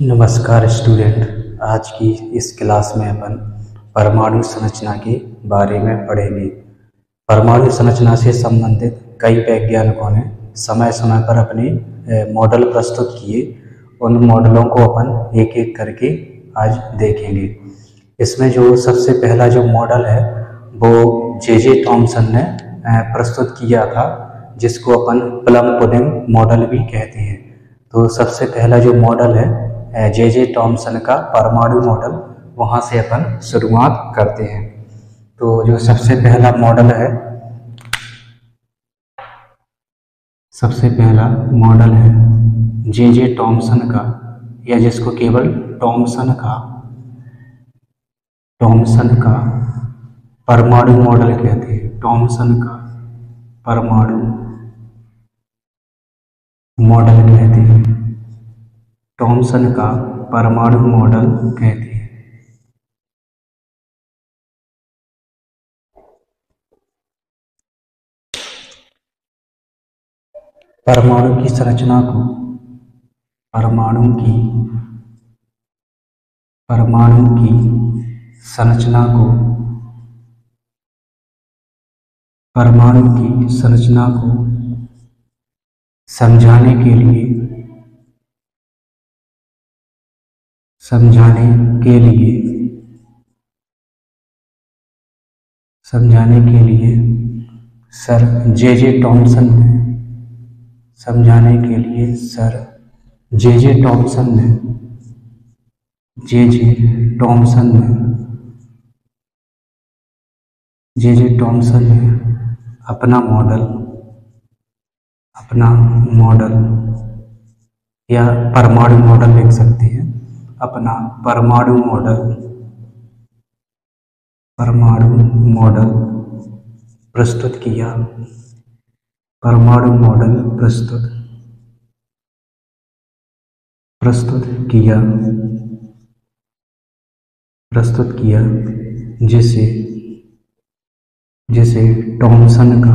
नमस्कार स्टूडेंट। आज की इस क्लास में अपन परमाणु संरचना के बारे में पढ़ेंगे। परमाणु संरचना से संबंधित कई वैज्ञानिकों ने समय समय पर अपने मॉडल प्रस्तुत किए। उन मॉडलों को अपन एक एक करके आज देखेंगे। इसमें जो सबसे पहला जो मॉडल है वो जे थॉमसन ने प्रस्तुत किया था, जिसको अपन प्लम पुडिंग मॉडल भी कहते हैं। तो सबसे पहला जो मॉडल है जे थॉमसन का परमाणु मॉडल, वहाँ से अपन शुरुआत करते हैं। तो जो सबसे पहला मॉडल है, सबसे पहला मॉडल है जे थॉमसन का, या जिसको केवल थॉमसन का परमाणु मॉडल कहते हैं। थॉमसन का परमाणु मॉडल कहते हैं। थॉमसन का परमाणु मॉडल कहते हैं। परमाणु की संरचना को परमाणु की संरचना को समझाने के लिए सर जे थॉमसन ने अपना मॉडल या परमाणु मॉडल लिख सकते हैं। अपना परमाणु मॉडल प्रस्तुत किया। जिसे थॉमसन का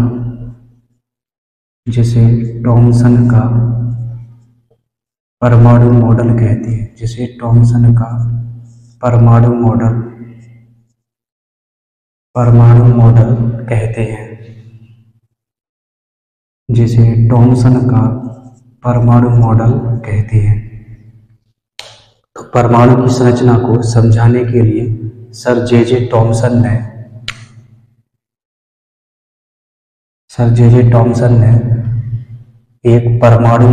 परमाणु मॉडल कहते हैं। जिसे थॉमसन का परमाणु मॉडल कहते हैं। जिसे थॉमसन का परमाणु मॉडल कहते हैं। तो परमाणु की संरचना को समझाने के लिए सर जे थॉमसन ने एक परमाणु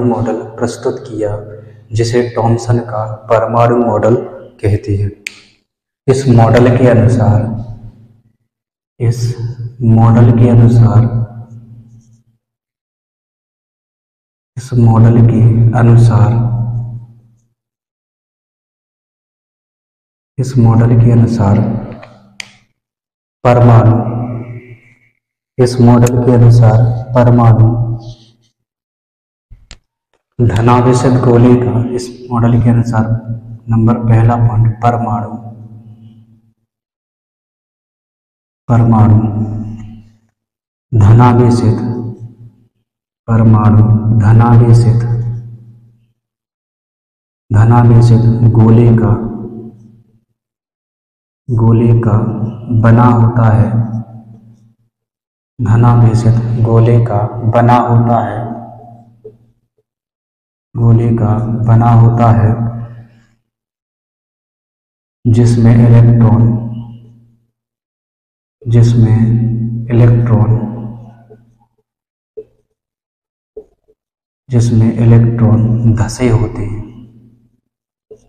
मॉडल प्रस्तुत किया, जिसे थॉमसन का परमाणु मॉडल कहते हैं। इस मॉडल के अनुसार परमाणु धनावेशित गोले का, इस मॉडल के अनुसार नंबर पहला पॉइंट परमाणु धनावेशित गोले का बना होता है।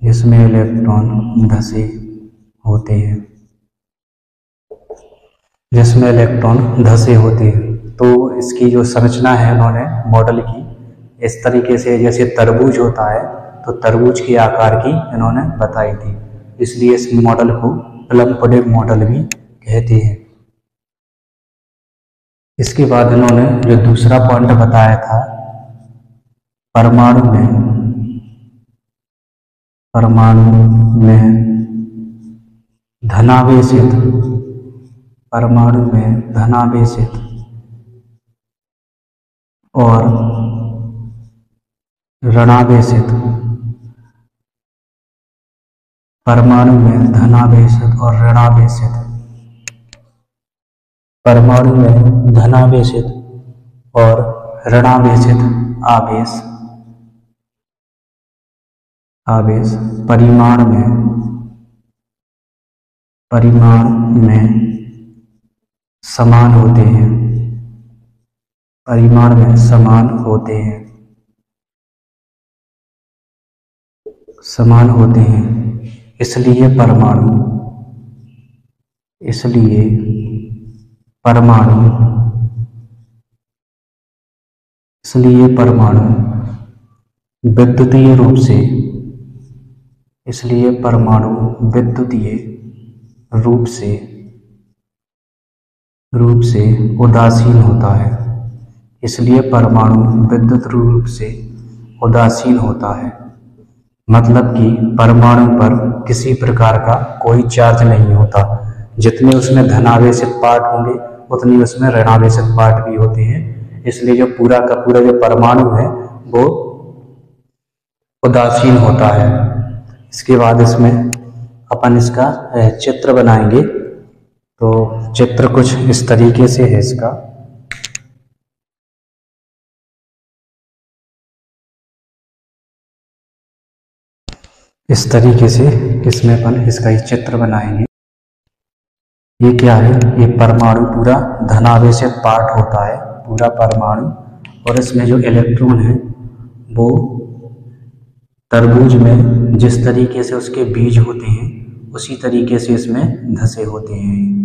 जिसमें इलेक्ट्रॉन धसे होते हैं। तो इसकी जो संरचना है उन्होंने मॉडल की इस तरीके से, जैसे तरबूज होता है तो तरबूज के आकार की इन्होंने बताई थी। इसलिए इस मॉडल को प्लम पुडिंग मॉडल भी कहते हैं। इसके बाद इन्होंने जो दूसरा पॉइंट बताया था, परमाणु में धनावेशित परमाणु में धनावेशित और ऋणावेशित, परमाणु में धनावेशित और ऋणावेशित, परमाणु में धनावेशित और ऋणावेशित आवेश परिमाण में समान होते हैं, परिमाण में समान होते हैं। इसलिए परमाणु विद्युतीय रूप से उदासीन होता है। इसलिए परमाणु विद्युत रूप से उदासीन होता है, मतलब कि परमाणु पर किसी प्रकार का कोई चार्ज नहीं होता। जितने उसमें धनावेशित पार्ट होंगे उतनी उसमें ऋणावेशित पार्ट भी होते हैं। इसलिए जो पूरा का पूरा जो परमाणु है वो उदासीन होता है। इसके बाद इसमें अपन इसका चित्र बनाएंगे। तो चित्र कुछ इस तरीके से है इसका। इस तरीके से इसमें अपन इसका ही चित्र बनाएंगे। ये क्या है? ये परमाणु पूरा धनावेशित पार्ट होता है, पूरा परमाणु, और इसमें जो इलेक्ट्रॉन है वो तरबूज में जिस तरीके से उसके बीज होते हैं उसी तरीके से इसमें धसे होते हैं।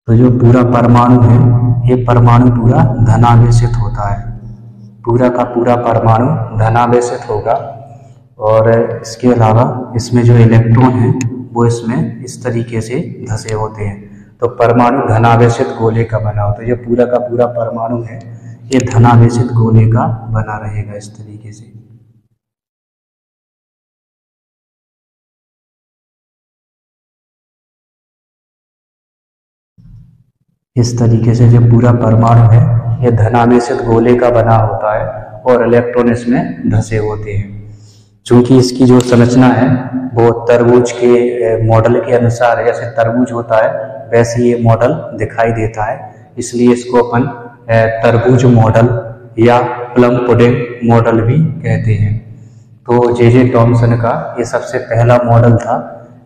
तो जो पूरा परमाणु है ये परमाणु पूरा धनावेशित होता है, पूरा का पूरा परमाणु धनावेशित होगा। और इसके अलावा इसमें जो इलेक्ट्रॉन है वो इसमें इस तरीके से धसे होते हैं। तो परमाणु धनावेशित गोले का बना हो, तो ये पूरा का पूरा परमाणु है ये धनावेशित गोले का बना रहेगा इस तरीके से। इस तरीके से जो पूरा परमाणु है ये धनावेशित गोले का बना होता है और इलेक्ट्रॉन इसमें धसे होते हैं। चूंकि इसकी जो संरचना है वो तरबूज के मॉडल के अनुसार, जैसे तरबूज होता है वैसे ये मॉडल दिखाई देता है, इसलिए इसको अपन तरबूज मॉडल या प्लम पुडिंग मॉडल भी कहते हैं। तो जे टॉमसन का ये सबसे पहला मॉडल था।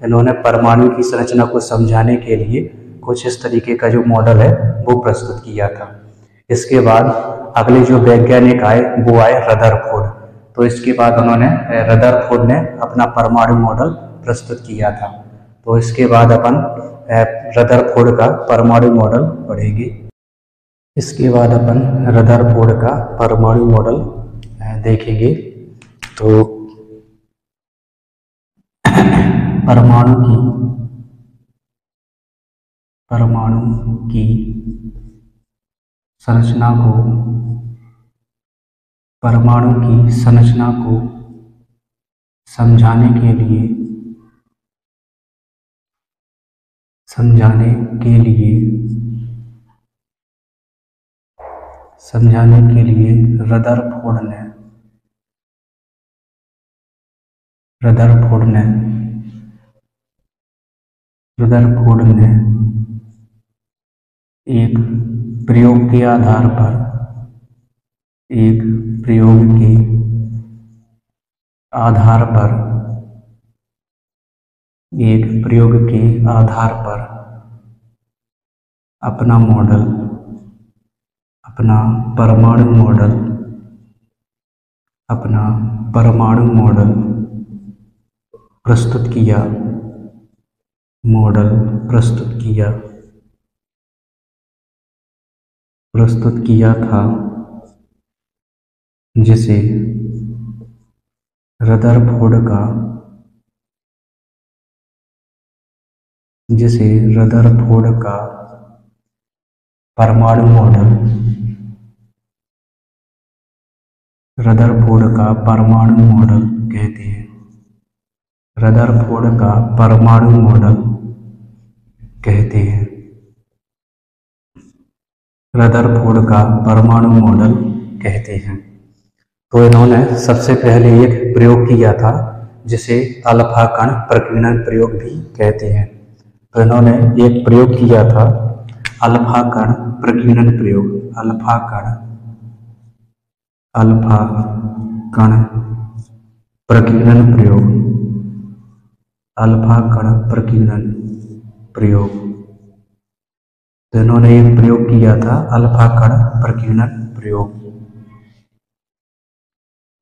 इन्होंने परमाणु की संरचना को समझाने के लिए कुछ इस तरीके का जो मॉडल है वो प्रस्तुत किया था। इसके बाद अगले जो वैज्ञानिक आए वो आए रदरफोर्ड। तो इसके बाद उन्होंने रदरफोर्ड ने अपना परमाणु मॉडल प्रस्तुत किया था। तो इसके बाद अपन रदरफोर्ड का परमाणु मॉडल पढ़ेंगे। इसके बाद अपन रदरफोर्ड का परमाणु मॉडल देखेंगे। तो परमाणु की संरचना को समझाने के लिए रदरफोर्ड ने एक प्रयोग के आधार पर अपना परमाणु मॉडल प्रस्तुत किया था, जिसे रदरफोर्ड का परमाणु मॉडल कहते हैं। रदरफोर्ड का परमाणु मॉडल कहते हैं। तो इन्होंने सबसे पहले एक प्रयोग किया था जिसे अल्फा कण प्रकीर्णन प्रयोग भी कहते हैं। तो इन्होंने एक प्रयोग किया था अल्फा कण प्रकीर्णन प्रयोग। अल्फा कण प्रकीर्णन प्रयोग। अल्फा कण प्रकीर्णन प्रयोग। तो इन्होंने एक प्रयोग किया था अल्फा कण प्रकीर्णन प्रयोग,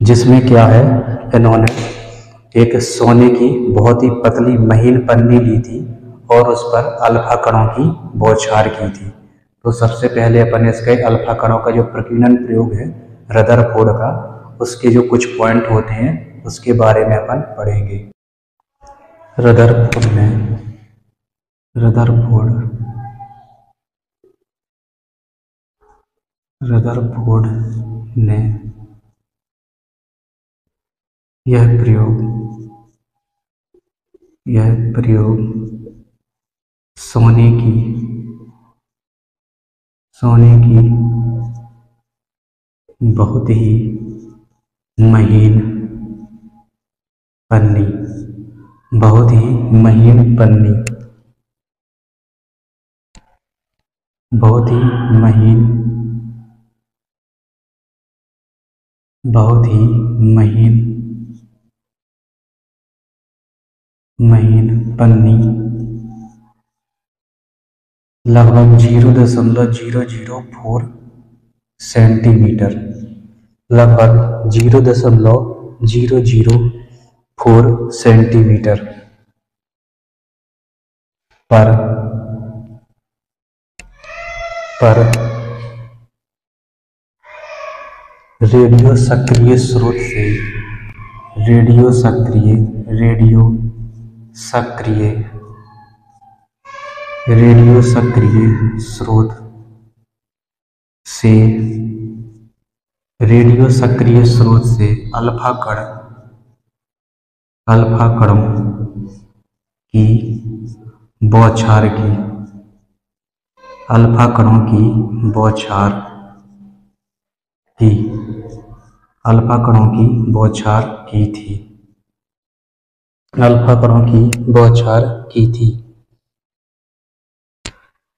जिसमें क्या है, इन्होंने एक सोने की बहुत ही पतली महीन पन्नी ली थी और उस पर अल्फा कणों की बौछार की थी। तो सबसे पहले अपन इसके अल्फा कणों का जो प्रकीर्णन प्रयोग है रदरफोर्ड का, उसके जो कुछ पॉइंट होते हैं उसके बारे में अपन पढ़ेंगे। रदरफोर्ड ने यह प्रयोग सोने की बहुत ही महीन पन्नी लगभग 0.004 सेंटीमीटर, लगभग 0.004 सेंटीमीटर पर रेडियो सक्रिय स्रोत से अल्फा कणों की बौछार की थी।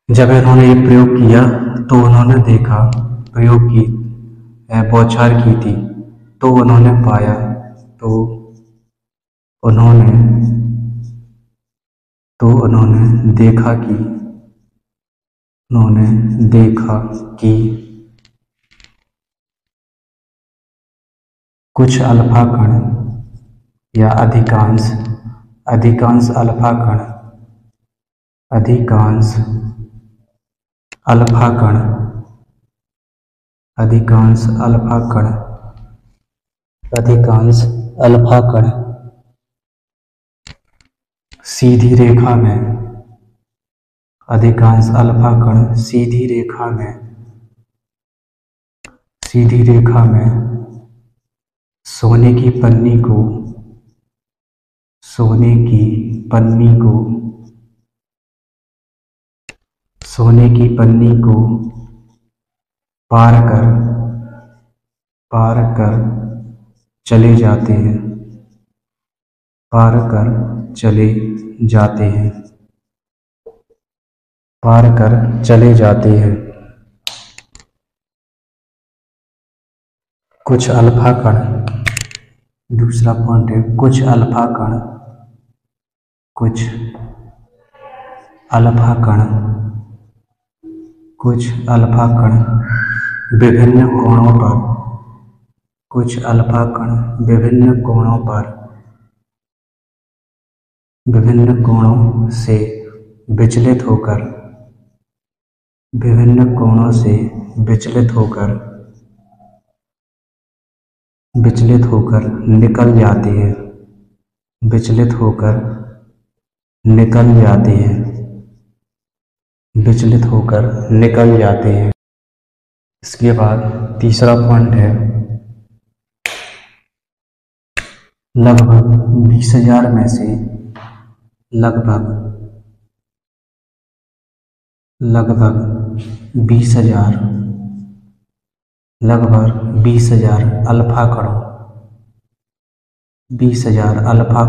जब इन्होंने ये प्रयोग किया तो उन्होंने देखा बौछार की थी, तो उन्होंने देखा कि कुछ अल्फा कण या अधिकांश अल्फा कण सीधी रेखा में सोने की पन्नी को पार कर चले जाते हैं। कुछ अल्फा कण, दूसरा पॉइंट है, कुछ अल्फा कण विभिन्न कोणों से विचलित होकर निकल जाते हैं। इसके बाद तीसरा पॉइंट है, लगभग 20,000 में से लगभग 20,000 लगभग 20,000 अल्फा कणों 20,000 अल्फा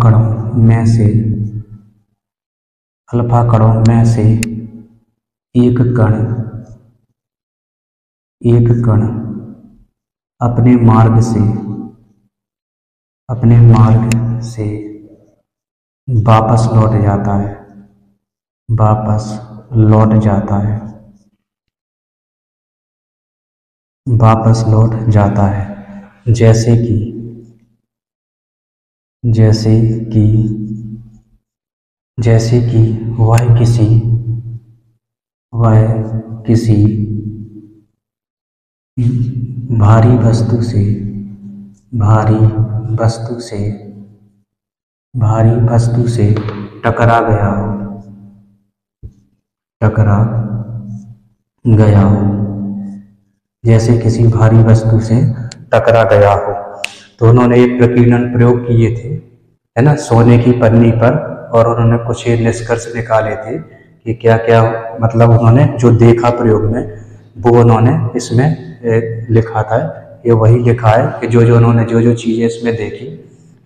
कणों में से एक कण अपने मार्ग से वापस लौट जाता है जैसे कि वह किसी भारी वस्तु से टकरा गया हो जैसे किसी भारी वस्तु से टकरा गया हो। तो उन्होंने एक प्रकीर्णन प्रयोग किए थे, है ना, सोने की पन्नी पर, और उन्होंने कुछ निष्कर्ष निकाले थे कि क्या क्या, मतलब उन्होंने जो देखा प्रयोग में वो उन्होंने इसमें लिखा था। ये वही लिखा है कि जो उन्होंने जो चीज़ें इसमें देखी,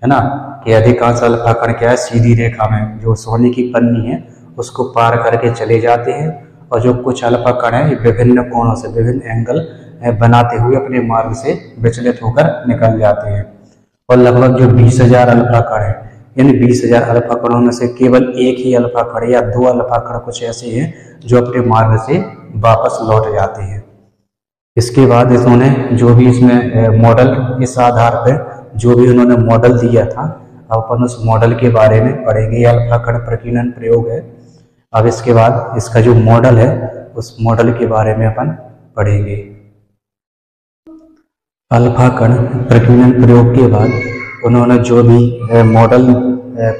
है ना, कि अधिकांश अल्फा कण क्या है, सीधी रेखा में जो सोने की पन्नी है उसको पार करके चले जाते हैं, और जो कुछ अल्फा कण है विभिन्न कोणों से, विभिन्न एंगल बनाते हुए अपने मार्ग से विचलित होकर निकल जाते हैं। और लगभग जो 20,000 अल्फा कण है, यानी 20,000 अल्फा कणों में से केवल एक ही अल्फा कण या 2 अल्फा कण कुछ ऐसे हैं जो अपने मार्ग से वापस लौट जाते हैं। इसके बाद इन्होंने जो भी इसमें मॉडल, इस आधार पर जो भी उन्होंने मॉडल दिया था, अब अपन उस मॉडल के बारे में पढ़ेंगे। ये अल्फा कण प्रकीर्णन प्रयोग है। अब इसके बाद इसका जो मॉडल है उस मॉडल के बारे में अपन पढ़ेंगे। अल्फा कण प्रकीर्णन प्रयोग के बाद उन्होंने जो भी मॉडल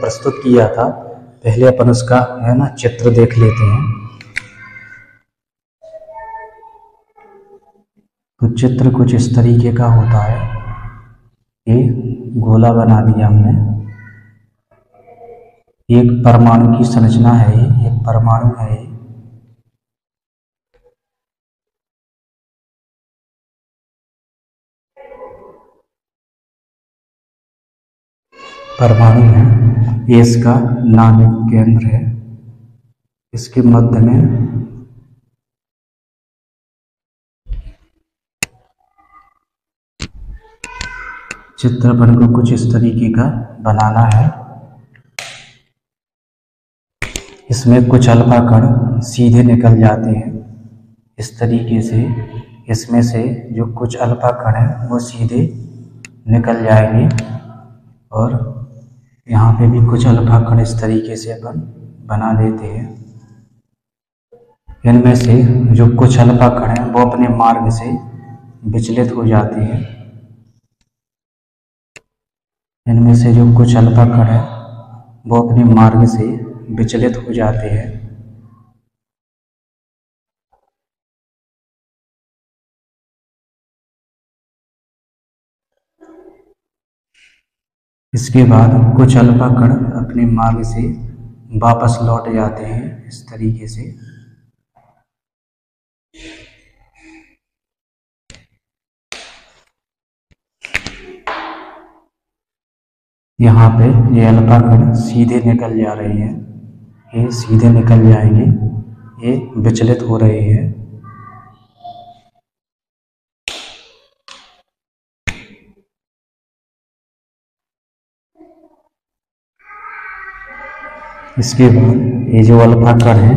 प्रस्तुत किया था, पहले अपन उसका, है ना, चित्र देख लेते हैं। तो चित्र कुछ इस तरीके का होता है। ये गोला बना दिया हमने, एक परमाणु की संरचना है, ये एक परमाणु है, परमाणु है, ये इसका नाभिक केंद्र है, इसके मध्य में चित्रपट को कुछ इस तरीके का बनाना है। इसमें कुछ अल्फा कण सीधे निकल जाते हैं इस तरीके से। इसमें से जो कुछ अल्फा कण है वो सीधे निकल जाएंगे, और यहाँ पे भी कुछ अल्फा कण इस तरीके से अपन बना देते हैं। इनमें से जो कुछ अल्फा कण है वो अपने मार्ग से विचलित हो जाते हैं। इनमें से जो कुछ अल्फा कण है वो अपने मार्ग से विचलित हो जाते हैं। इसके बाद कुछ अल्फा कण अपने मार्ग से वापस लौट जाते हैं इस तरीके से। यहाँ पे ये अल्फा कण सीधे निकल जा रहे हैं, ये सीधे निकल जाएंगे, ये विचलित हो रहे हैं। इसके बाद ये जो अल्फा कण है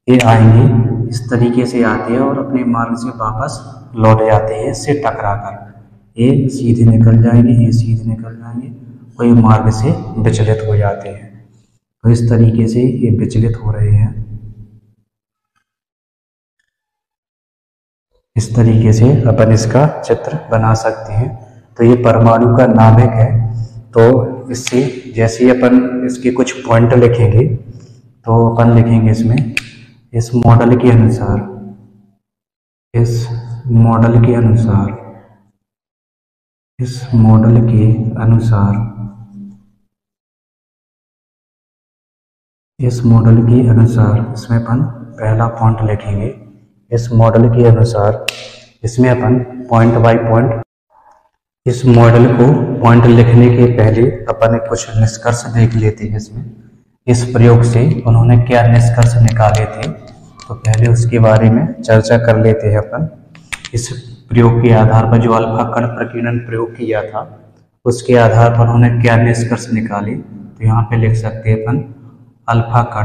ये आएंगे, इस तरीके से आते हैं और अपने मार्ग से वापस लौट जाते हैं इससे टकरा कर। ये सीधे निकल जाएंगे, ये सीधे निकल जाएंगे, कोई मार्ग से विचलित हो जाते हैं। तो इस तरीके से ये विचलित हो रहे हैं। इस तरीके से अपन इसका चित्र बना सकते हैं। तो ये परमाणु का नाभिक है। तो इससे जैसे ही अपन इसके कुछ पॉइंट लिखेंगे तो अपन लिखेंगे इसमें, इस मॉडल के अनुसार इस मॉडल के अनुसार इसमें अपन पहला पॉइंट लिखेंगे। इस मॉडल के अनुसार इसमें अपन पॉइंट बाय पॉइंट इस मॉडल को पॉइंट लिखने के पहले अपन कुछ निष्कर्ष देख लेते हैं। इसमें इस प्रयोग से उन्होंने क्या निष्कर्ष निकाले थे, तो पहले उसके बारे में चर्चा कर लेते हैं अपन। इस प्रयोग के आधार पर जो अल्फा कण प्रकीर्णन प्रयोग किया था उसके आधार पर उन्होंने क्या निष्कर्ष निकाले, तो यहाँ पे लिख सकते हैं अपन अल्फा कण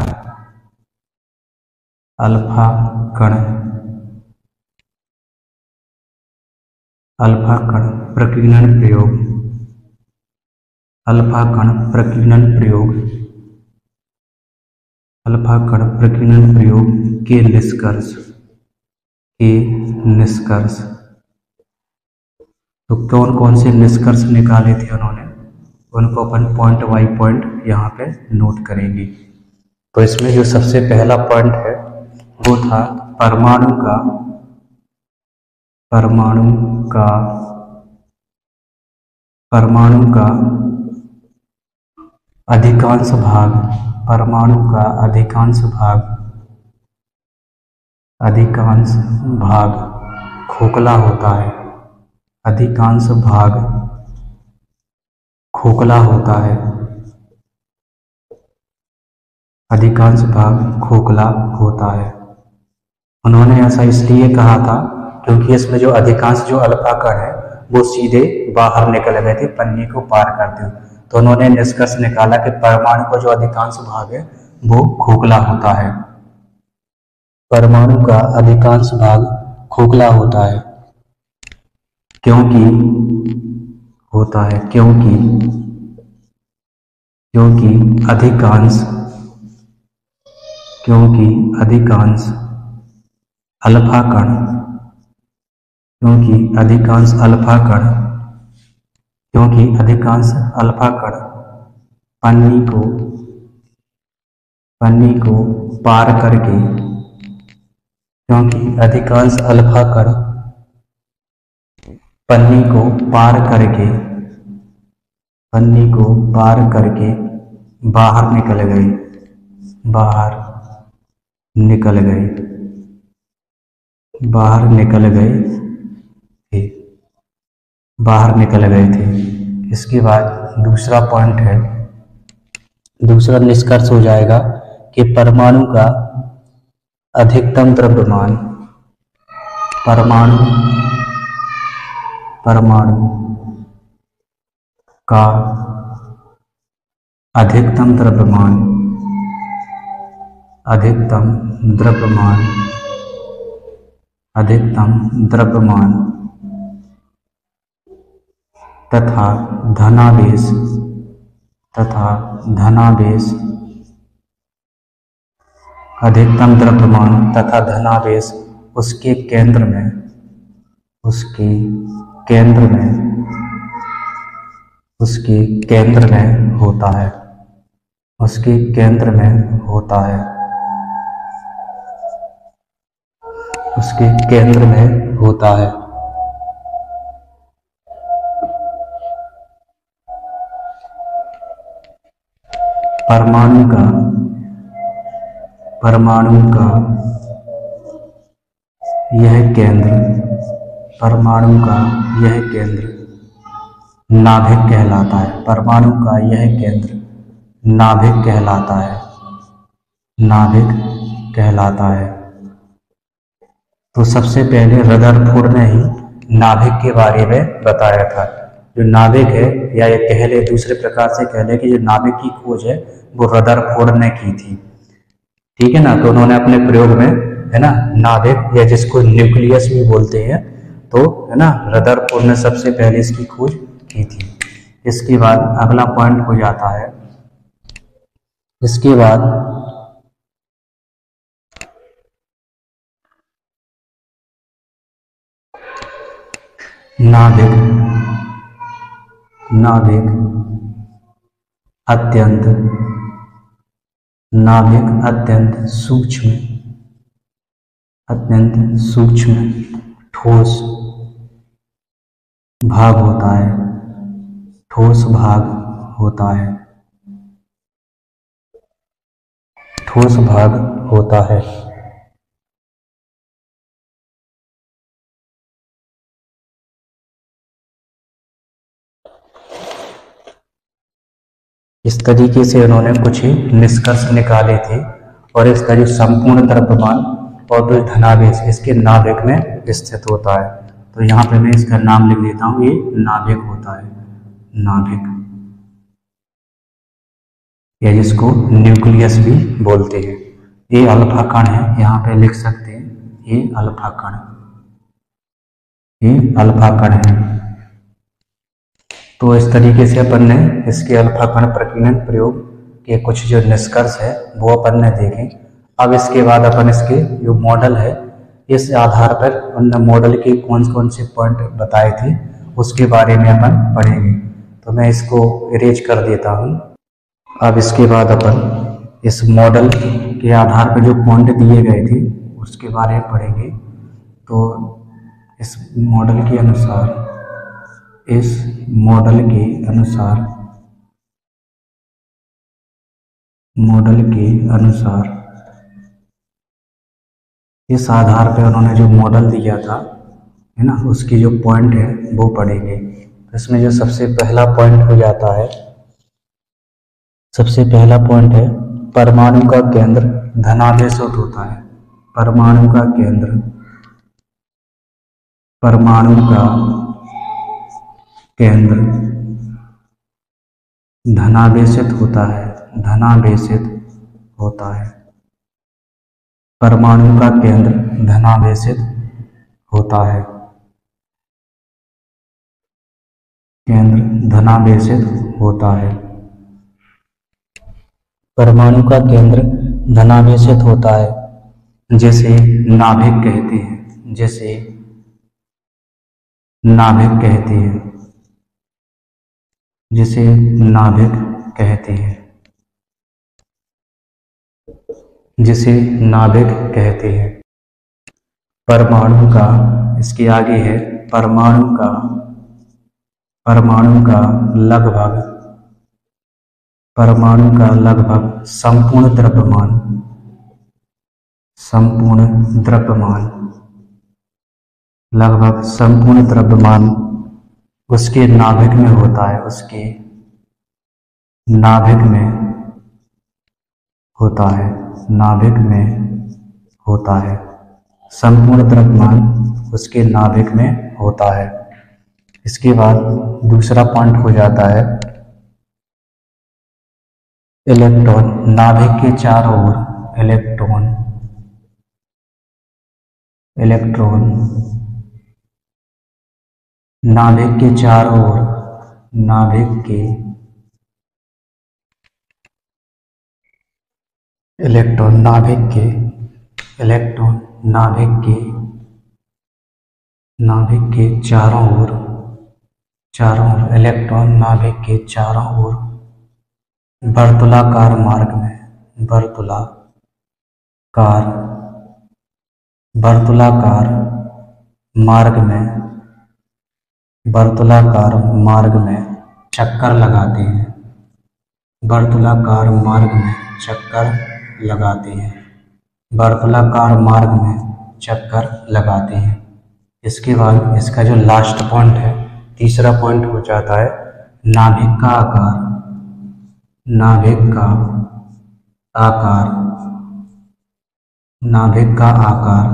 प्रकीर्णन प्रयोग अल्फा कण प्रकीर्णन प्रयोग के निष्कर्ष तो कौन कौन से निष्कर्ष निकाले थे उन्होंने, उनको अपन पॉइंट बाय पॉइंट यहाँ पे नोट करेंगे। तो इसमें जो सबसे पहला पॉइंट है वो था परमाणु का अधिकांश भाग खोखला होता है। अधिकांश भाग खोखला होता है। उन्होंने ऐसा इसलिए कहा था क्योंकि इसमें जो अधिकांश जो अल्फा कण है वो सीधे बाहर निकल गए थे, पन्नी को पार करते हुए। तो उन्होंने निष्कर्ष निकाला कि परमाणु का जो अधिकांश भाग है वो खोखला होता है। परमाणु का अधिकांश भाग खोखला होता है क्योंकि अधिकांश अल्फा कण पन्नी को पार करके बाहर निकल गए थे। इसके बाद दूसरा पॉइंट है, दूसरा निष्कर्ष हो जाएगा कि परमाणु का अधिकतम द्रव्यमान तथा धनावेश उसके केंद्र में होता है। परमाणु का यह केंद्र नाभिक कहलाता है। परमाणु का यह केंद्र नाभिक कहलाता है। तो सबसे पहले रदरफोर्ड ने ही नाभिक के बारे में बताया था। जो नाभिक है, या ये कह ले, दूसरे प्रकार से कह ले कि जो नाभिक की खोज है वो रदरफोर्ड ने की थी। ठीक है ना। तो उन्होंने अपने प्रयोग में, है ना, नाभिक या जिसको न्यूक्लियस भी बोलते हैं, तो है ना, रदरफोर्ड ने सबसे पहले इसकी खोज की थी। इसके बाद अगला पॉइंट हो जाता है, इसके बाद नाभिक अत्यंत सूक्ष्म ठोस भाग होता है। ठोस भाग होता है। इस तरीके से उन्होंने कुछ निष्कर्ष निकाले थे और इसका जो संपूर्ण द्रव्यमान और जो धनावेश इसके नाभिक में स्थित होता है। तो यहाँ पे मैं इसका नाम लिख देता हूँ, ये नाभिक होता है, नाभिक, या जिसको न्यूक्लियस भी बोलते हैं। ये अल्फा कण है, यहाँ पे लिख सकते हैं, ये अल्फा कण, ये अल्फा कण है। तो इस तरीके से अपन ने इसके अल्फा कण प्रकीर्णन प्रयोग के कुछ जो निष्कर्ष है वो अपन ने देखे। अब इसके बाद अपन इसके जो मॉडल है, इस आधार पर उन मॉडल के कौन कौन से पॉइंट बताए थे उसके बारे में अपन पढ़ेंगे। तो मैं इसको इरेज कर देता हूँ। अब इसके बाद अपन इस मॉडल के आधार पर जो पॉइंट दिए गए थे उसके बारे में पढ़ेंगे। तो इस मॉडल के अनुसार, इस मॉडल के अनुसार, मॉडल के अनुसार इस आधार पर उन्होंने जो मॉडल दिया था है ना, उसकी जो पॉइंट है वो पढ़ेंगे। तो इसमें जो सबसे पहला पॉइंट हो जाता है, सबसे पहला पॉइंट है परमाणु का केंद्र धनावेशित होता है। परमाणु का केंद्र, परमाणु का केंद्र धनावेशित होता है, धनावेशित होता है। परमाणु का केंद्र धनावेशित होता है, केंद्र धनावेशित होता है। परमाणु का केंद्र धनावेशित होता है, जैसे नाभिक कहते हैं, जैसे नाभिक कहते हैं, जिसे नाभिक कहते हैं, जिसे नाभिक कहते हैं। परमाणु का, इसके आगे है परमाणु का, परमाणु का लगभग, परमाणु का लगभग संपूर्ण द्रव्यमान, संपूर्ण द्रव्यमान, लगभग संपूर्ण द्रव्यमान उसके नाभिक में होता है, उसके नाभिक में होता है, नाभिक में होता है। संपूर्ण द्रव्यमान उसके नाभिक में होता है। इसके बाद दूसरा पॉइंट हो जाता है इलेक्ट्रॉन, नाभिक के चारों ओर इलेक्ट्रॉन, इलेक्ट्रॉन नाभिक के चारों ओर, नाभिक के इलेक्ट्रॉन, नाभिक के इलेक्ट्रॉन, नाभिक के, नाभिक के चारों ओर, चारों ओर इलेक्ट्रॉन नाभिक के चारों ओर वर्तुलाकार मार्ग में, वर्तुलाकार, वर्तुलाकार मार्ग में, वर्तुलाकार मार्ग में चक्कर लगाते हैं, वर्तुलाकार मार्ग में चक्कर लगाते हैं, वर्तुलाकार मार्ग में चक्कर लगाते हैं। इसके बाद इसका जो लास्ट पॉइंट है, तीसरा पॉइंट हो जाता है नाभिक का आकार, नाभिक का आकार, नाभिक का आकार,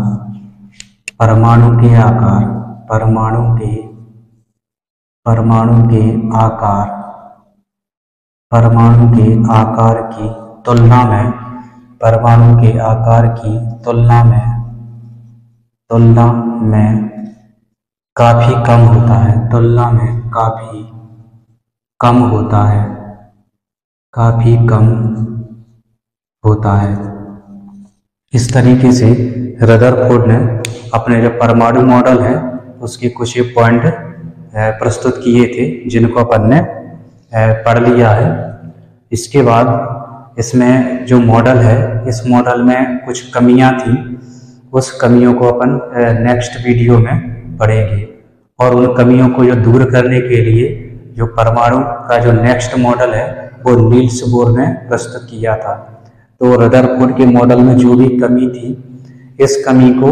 परमाणु के आकार, परमाणु के, परमाणु के आकार, परमाणु के आकार की तुलना में, परमाणु के आकार की तुलना में, तुलना में काफी कम होता है, तुलना में काफी कम होता है, काफी कम होता है। इस तरीके से रदरफोर्ड ने अपने जो परमाणु मॉडल है उसके कुछ पॉइंट प्रस्तुत किए थे, जिनको अपन ने पढ़ लिया है। इसके बाद इसमें जो मॉडल है, इस मॉडल में कुछ कमियां थी, उस कमियों को अपन नेक्स्ट वीडियो में पढ़ेंगे। और उन कमियों को जो दूर करने के लिए जो परमाणु का जो नेक्स्ट मॉडल है वो नील्स बोर ने प्रस्तुत किया था। तो रदरफोर्ड के मॉडल में जो भी कमी थी, इस कमी को,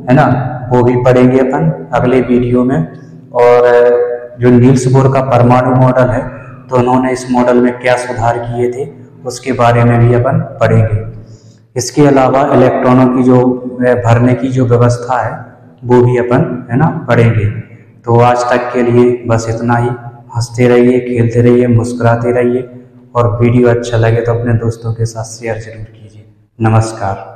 है ना, वो भी पढ़ेंगे अपन अगले वीडियो में। और जो नील्स बोर का परमाणु मॉडल है, तो उन्होंने इस मॉडल में क्या सुधार किए थे उसके बारे में भी अपन पढ़ेंगे। इसके अलावा इलेक्ट्रॉनों की जो भरने की जो व्यवस्था है वो भी अपन, है ना, पढ़ेंगे। तो आज तक के लिए बस इतना ही। हंसते रहिए, खेलते रहिए, मुस्कुराते रहिए, और वीडियो अच्छा लगे तो अपने दोस्तों के साथ शेयर जरूर कीजिए। नमस्कार।